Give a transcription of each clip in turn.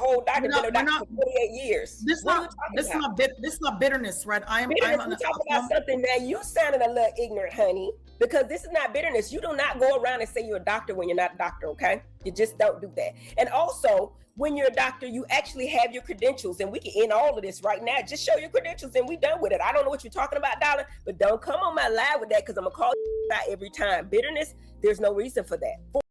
old doctor, been a doctor for 48 years. This is not bitterness, right? Bitterness, we talk about something that you sounded a little ignorant, honey, because this is not bitterness. You do not go around and say you're a doctor when you're not a doctor, okay? You just don't do that. And also, when you're a doctor, you actually have your credentials, and we can end all of this right now. Just show your credentials and we done with it. I don't know what you're talking about, darling, but don't come on my live with that, because I'm gonna call you out every time. Bitterness, there's no reason for that.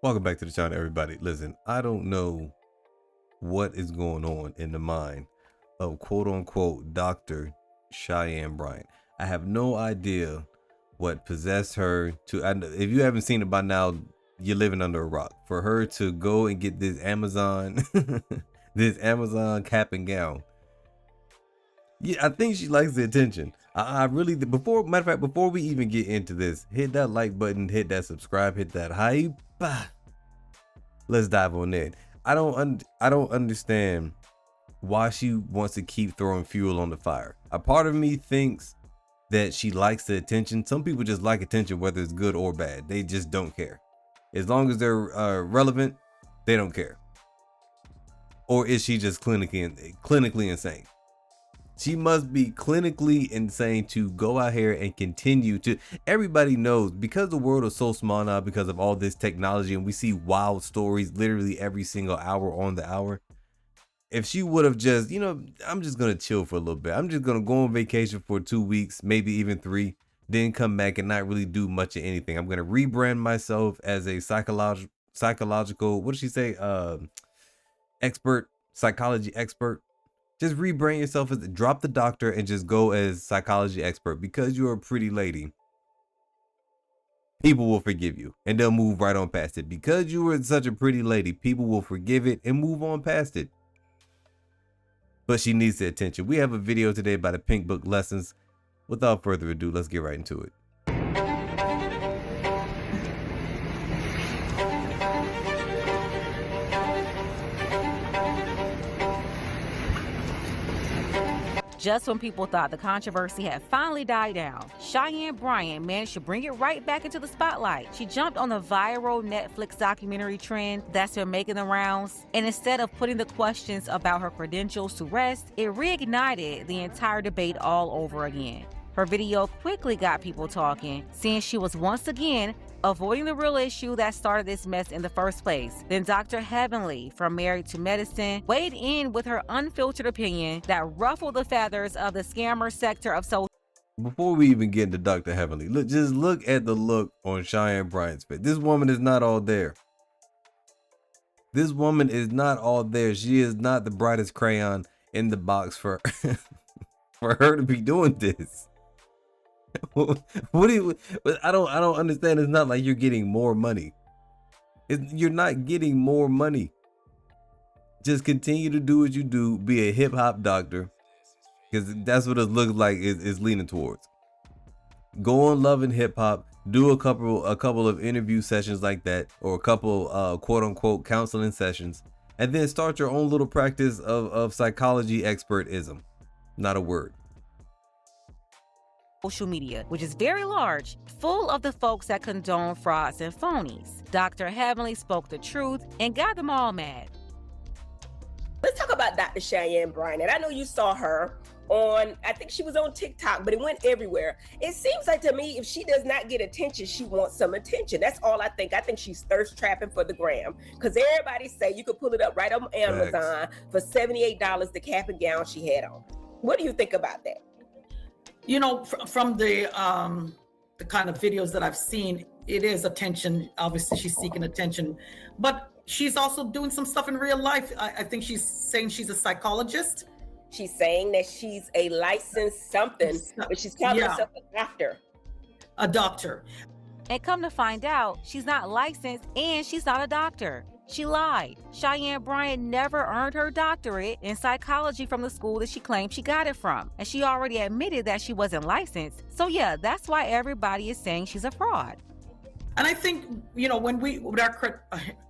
Welcome back to the channel, everybody. Listen, I don't know what is going on in the mind of quote-unquote Dr. Cheyenne Bryant. I have no idea what possessed her to, if you haven't seen it by now, you're living under a rock. For her to go and get this Amazon this Amazon cap and gown, yeah, I think she likes the attention. I really, matter of fact, before we even get into this, hit that like button, hit that subscribe, hit that hype. Let's dive on in. I don't understand why she wants to keep throwing fuel on the fire. A part of me thinks that she likes the attention. Some people just like attention, whether it's good or bad. They just don't care. As long as they're relevant, they don't care. Or is she just clinically insane? She must be clinically insane to go out here and continue to. Everybody knows, because the world is so small now, because of all this technology, and we see wild stories literally every single hour on the hour. If she would have just, I'm just going to chill for a little bit. I'm just going to go on vacation for 2 weeks, maybe even 3, then come back and not really do much of anything. I'm going to rebrand myself as a psychological, what did she say? Psychology expert. Just rebrand yourself as, drop the doctor and just go as psychology expert. Because you're a pretty lady, people will forgive you and they'll move right on past it. Because you were such a pretty lady, people will forgive it and move on past it. But she needs the attention. We have a video today about the Pink Book lessons. Without further ado, let's get right into it. Just when people thought the controversy had finally died down, Cheyenne Bryant managed to bring it right back into the spotlight. She jumped on the viral Netflix documentary trend that's been making the rounds, and instead of putting the questions about her credentials to rest, it reignited the entire debate all over again. Her video quickly got people talking, since she was once again avoiding the real issue that started this mess in the first place. Then Dr. Heavenly from Married to Medicine weighed in with her unfiltered opinion that ruffled the feathers of the scammer sector of social. Before we even get into Dr. Heavenly, just look at the look on Cheyenne Bryant's face. This woman is not all there. This woman is not all there. She is not the brightest crayon in the box for for her to be doing this. What do you? I don't understand. It's not like you're getting more money. You're not getting more money. Just continue to do what you do. Be a hip hop doctor, because that's what it looks like. Is leaning towards. Go on Love and Hip Hop. Do a couple of interview sessions like that, or a couple quote unquote counseling sessions, and then start your own little practice of psychology expertism. Not a word. Social media, which is very large, full of the folks that condone frauds and phonies. Dr. Heavenly spoke the truth and got them all mad. Let's talk about Dr. Cheyenne Bryant. And I know you saw her on, I think she was on TikTok, but it went everywhere. It seems like to me, if she does not get attention, she wants some attention. That's all I think. I think she's thirst trapping for the gram, because everybody say you could pull it up right on Amazon for $78, the cap and gown she had on. What do you think about that? From the kind of videos that I've seen, it is attention. Obviously, she's seeking attention, but she's also doing some stuff in real life. I think she's saying she's a psychologist. She's saying that she's a licensed something, but she's calling herself a doctor. A doctor. And come to find out, she's not licensed and she's not a doctor. She lied. Cheyenne Bryant never earned her doctorate in psychology from the school that she claimed she got it from. And she already admitted that she wasn't licensed. So yeah, that's why everybody is saying she's a fraud. And I think, when with our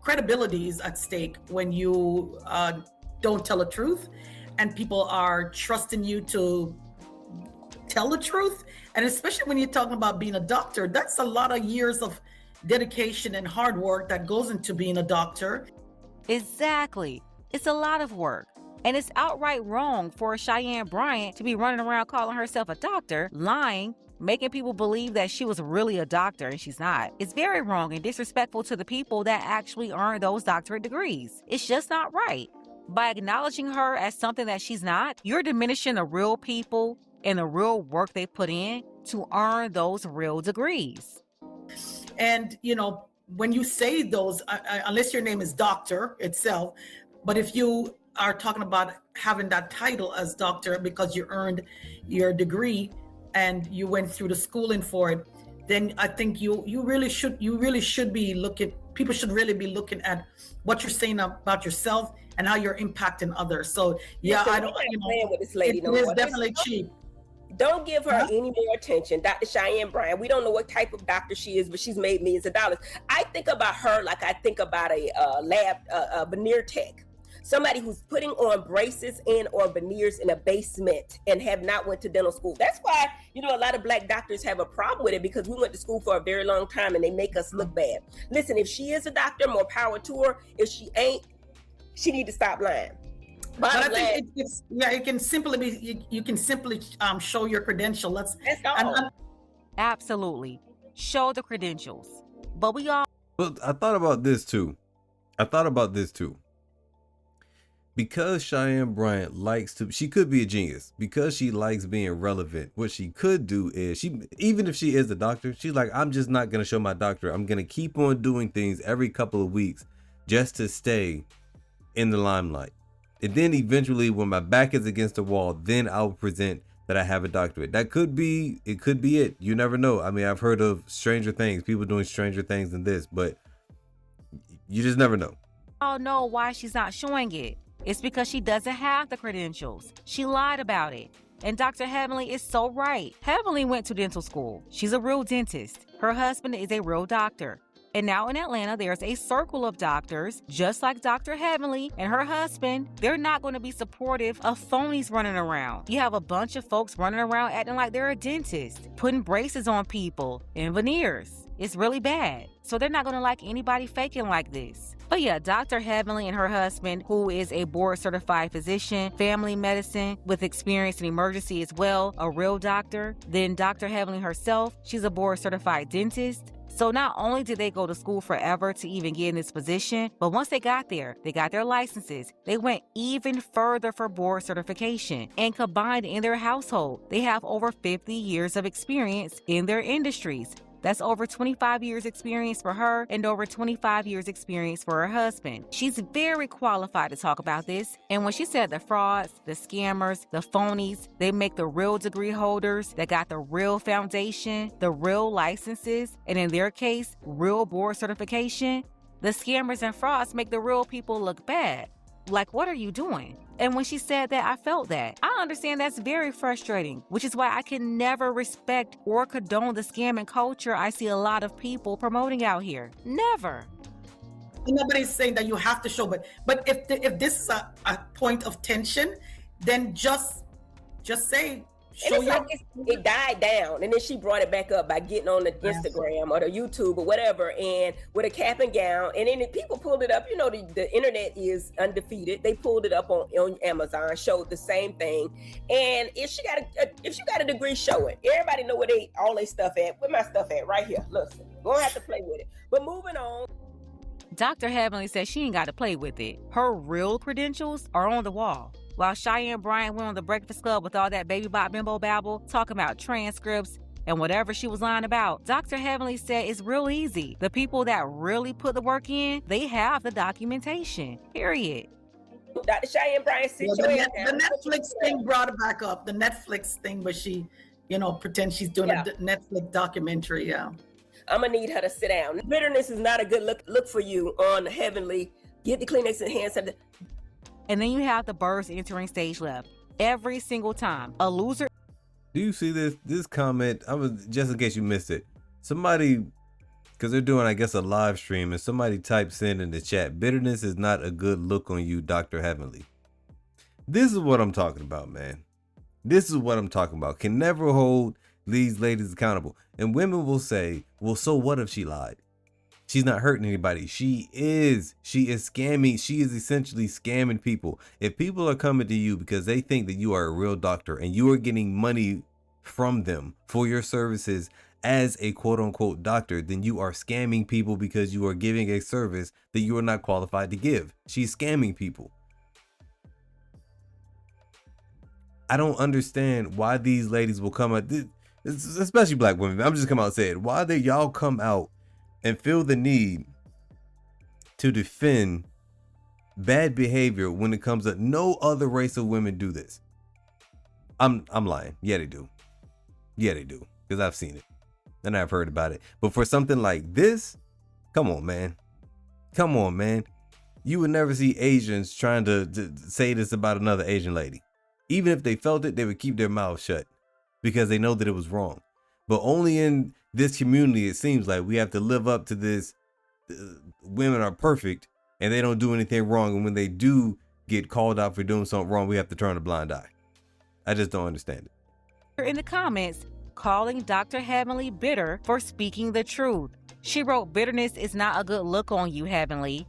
credibility is at stake, when you don't tell the truth and people are trusting you to tell the truth. And especially when you're talking about being a doctor, that's a lot of years of dedication and hard work that goes into being a doctor. Exactly. It's a lot of work. And it's outright wrong for Cheyenne Bryant to be running around calling herself a doctor, lying, making people believe that she was really a doctor and she's not. It's very wrong and disrespectful to the people that actually earned those doctorate degrees. It's just not right. By acknowledging her as something that she's not, you're diminishing the real people and the real work they put in to earn those real degrees. And, you know, when you say those, unless your name is doctor itself, but if you are talking about having that title as doctor because you earned your degree and you went through the schooling for it, then I think you really should be looking, people should really be looking at what you're saying about yourself and how you're impacting others. So yeah, Listen, I don't, you know, playing with this lady it no is more. definitely cheap. Don't give her any more attention. Dr. Cheyenne Bryant, we don't know what type of doctor she is, but she's made millions of dollars. I think about her like I think about a veneer tech. Somebody who's putting on braces and or veneers in a basement and have not went to dental school. That's why, you know, a lot of Black doctors have a problem with it, because we went to school for a very long time and they make us look bad. Listen, if she is a doctor, more power to her. If she ain't, she need to stop lying. But I think it can simply be, you can simply show your credential. That's all. Absolutely. Show the credentials. But we all... Well, I thought about this too. Because Cheyenne Bryant she could be a genius because she likes being relevant. What she could do is even if she is a doctor, she's like, I'm just not going to show my doctor. I'm going to keep on doing things every couple of weeks just to stay in the limelight. And then eventually when my back is against the wall, then I'll present that I have a doctorate. It could be it. You never know. I mean, I've heard of stranger things, people doing stranger things than this, but you just never know. all know why she's not showing it. It's because she doesn't have the credentials. She lied about it. And Dr. Heavenly is so right. Heavenly went to dental school. She's a real dentist. Her husband is a real doctor. And now in Atlanta, there's a circle of doctors, just like Dr. Heavenly and her husband. They're not going to be supportive of phonies running around. You have a bunch of folks running around acting like they're a dentist, putting braces on people and veneers. It's really bad. So they're not going to like anybody faking like this. But yeah, Dr. Heavenly and her husband, who is a board-certified physician, family medicine with experience in emergency as well, a real doctor. Then Dr. Heavenly herself, she's a board-certified dentist. So not only did they go to school forever to even get in this position, but once they got there, they got their licenses. They went even further for board certification. And combined in their household, they have over 50 years of experience in their industries. That's over 25 years experience for her and over 25 years experience for her husband. She's very qualified to talk about this. And when she said the frauds, the scammers, the phonies, they make the real degree holders that got the real foundation, the real licenses, and in their case, real board certification, the scammers and frauds make the real people look bad. Like, what are you doing? And when she said that, I felt that. I understand that's very frustrating, which is why I can never respect or condone the scamming culture I see a lot of people promoting out here. Never. Nobody's saying that you have to show, but if this is a point of tension, then just say, and it's like it died down, and then she brought it back up by getting on the Instagram or the YouTube or whatever, and with a cap and gown, and then people pulled it up. You know, the internet is undefeated. They pulled it up on Amazon, showed the same thing. And if she got a degree, show it. Everybody know where all their stuff at. Where my stuff at? Right here. Listen, won't have to play with it. But moving on. Dr. Heavenly says she ain't got to play with it. Her real credentials are on the wall. While Cheyenne Bryant went on the Breakfast Club with all that baby bop bimbo babble, talking about transcripts and whatever she was lying about, Dr. Heavenly said it's real easy. The people that really put the work in, they have the documentation, period. Dr. Cheyenne Bryant, the Netflix thing brought it back up. The Netflix thing where she, pretends she's doing a Netflix documentary, I'm gonna need her to sit down. Bitterness is not a good look for you on Heavenly. Get the Kleenex and hand something. And then you have the birds entering stage left. Every single time. A loser. Do you see this comment? Just in case you missed it. Somebody, because they're doing, I guess, a live stream, and somebody types in the chat, bitterness is not a good look on you, Dr. Heavenly. This is what I'm talking about, man. This is what I'm talking about. Can never hold these ladies accountable. And women will say, well, so what if she lied? She's not hurting anybody. She is scamming. She is essentially scamming people. If people are coming to you because they think that you are a real doctor and you are getting money from them for your services as a quote unquote doctor, then you are scamming people because you are giving a service that you are not qualified to give. She's scamming people. I don't understand why these ladies will come out, especially black women. I'm just come out and say it. Why they y'all come out and feel the need to defend bad behavior when it comes to no other race of women do this. I'm lying. Yeah, they do. Yeah, they do. Because I've seen it and I've heard about it. But for something like this, come on, man. Come on, man. You would never see Asians trying to say this about another Asian lady. Even if they felt it, they would keep their mouths shut because they know that it was wrong. But only in this community, it seems like we have to live up to this. Women are perfect and they don't do anything wrong. And when they do get called out for doing something wrong, we have to turn a blind eye. I just don't understand it. In the comments, calling Dr. Heavenly bitter for speaking the truth. She wrote, "Bitterness is not a good look on you, Heavenly.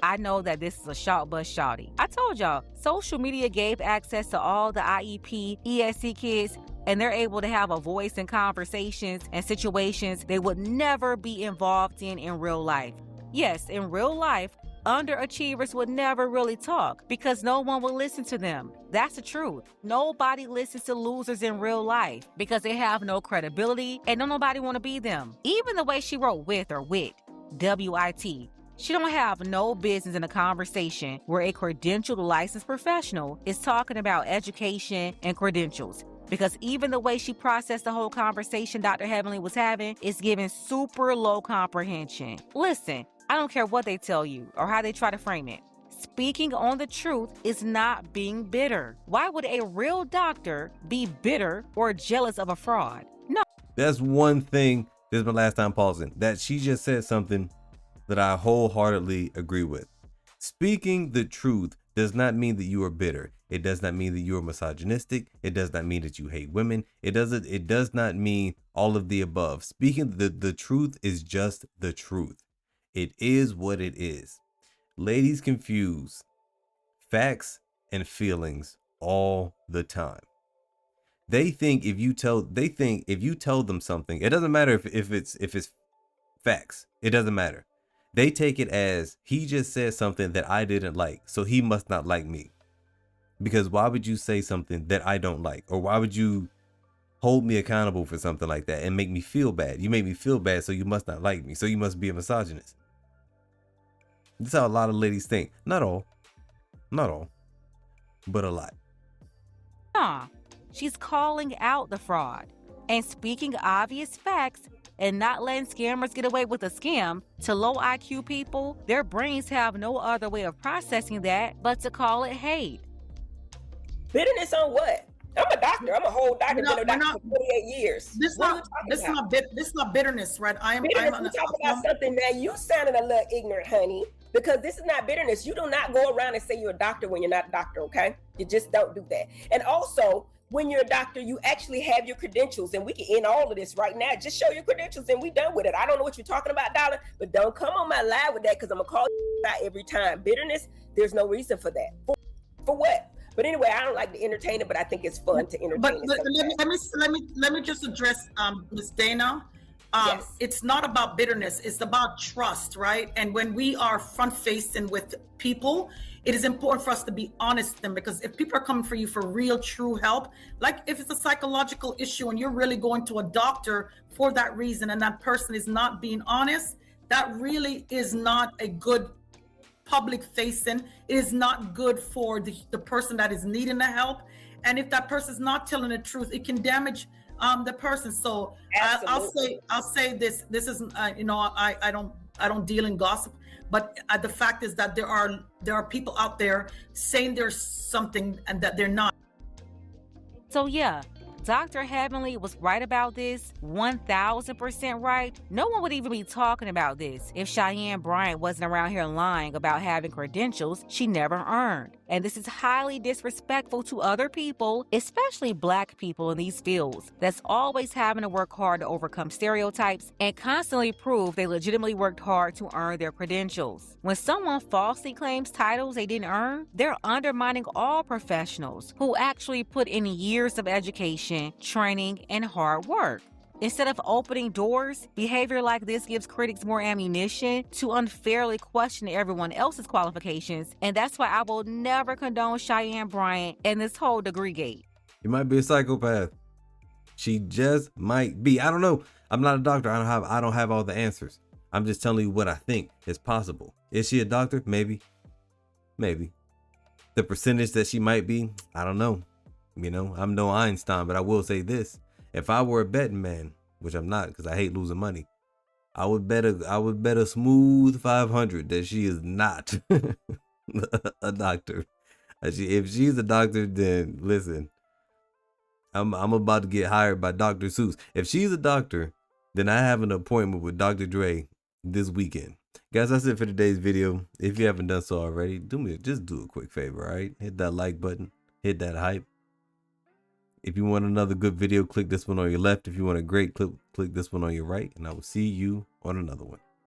I know that this is a short bus shawty. I told y'all, social media gave access to all the IEP, ESC kids, and they're able to have a voice in conversations and situations they would never be involved in real life. Yes, in real life, underachievers would never really talk because no one will listen to them. That's the truth. Nobody listens to losers in real life because they have no credibility and don't nobody want to be them. Even the way she wrote with or wit, W-I-T. She don't have no business in a conversation where a credentialed licensed professional is talking about education and credentials. Because even the way she processed the whole conversation Dr. Heavenly was having is giving super low comprehension. Listen, I don't care what they tell you or how they try to frame it. Speaking on the truth is not being bitter. Why would a real doctor be bitter or jealous of a fraud? No. That's one thing. This is my last time pausing. That she just said something that I wholeheartely agree with. Speaking the truth does not mean that you are bitter. It does not mean that you are misogynistic. It does not mean that you hate women. It does not mean all of the above. Speaking the truth is just the truth. It is what it is. Ladies confuse facts and feelings all the time. They think if you tell them something, it doesn't matter if it's facts. It doesn't matter. They take it as he just said something that I didn't like, so he must not like me. Because why would you say something that I don't like? Or why would you hold me accountable for something like that and make me feel bad? You make me feel bad, so you must not like me. So you must be a misogynist. That's how a lot of ladies think. Not all, but a lot. Nah, she's calling out the fraud and speaking obvious facts and not letting scammers get away with a scam. To low IQ people, their brains have no other way of processing that but to call it hate. Bitterness on what? I'm a doctor. I'm a whole doctor. Been a doctor for 48 years. This not bitterness, right? Bitterness, we talk about something that you sounded a little ignorant, honey, because this is not bitterness. You do not go around and say you're a doctor when you're not a doctor, okay? You just don't do that. And also, when you're a doctor, you actually have your credentials, and we can end all of this right now. Just show your credentials and we done with it. I don't know what you're talking about, Dollar, but don't come on my live with that because I'm gonna call you out every time. Bitterness, there's no reason for that. For what? But anyway, I don't like to entertain it, but I think it's fun to entertain. But let me just address Ms. Dana. Yes. It's not about bitterness. It's about trust, right? And when we are front-facing with people, it is important for us to be honest with them, because if people are coming for you for real, true help, like if it's a psychological issue and you're really going to a doctor for that reason and that person is not being honest, that really is not a good public facing. It is not good for the person that is needing the help. And if that person is not telling the truth, it can damage the person. So I'll say this is I don't deal in gossip, but the fact is that there are people out there saying there's something and that they're not. So yeah, Dr. Heavenly was right about this, 1000% right. No one would even be talking about this if Cheyenne Bryant wasn't around here lying about having credentials she never earned. And this is highly disrespectful to other people, especially Black people in these fields, that's always having to work hard to overcome stereotypes and constantly prove they legitimately worked hard to earn their credentials. When someone falsely claims titles they didn't earn, they're undermining all professionals who actually put in years of education, training, and hard work. Instead of opening doors, behavior like this gives critics more ammunition to unfairly question everyone else's qualifications, and that's why I will never condone Cheyenne Bryant and this whole degree gate. You might be a psychopath. She just might be. I don't know. I'm not a doctor. I don't have all the answers. I'm just telling you what I think is possible. Is she a doctor? Maybe. Maybe. The percentage that she might be, I don't know. You know, I'm no Einstein, but I will say this. If I were a betting man, which I'm not because I hate losing money, I would bet a smooth 500 that she is not a doctor. If she's a doctor, then listen, I'm about to get hired by Dr. Seuss. If she's a doctor, then I have an appointment with Dr. Dre this weekend. Guys, that's it for today's video. If you haven't done so already, just do a quick favor, all right? Hit that like button, hit that hype. If you want another good video, click this one on your left. If you want a great clip, click this one on your right. And I will see you on another one.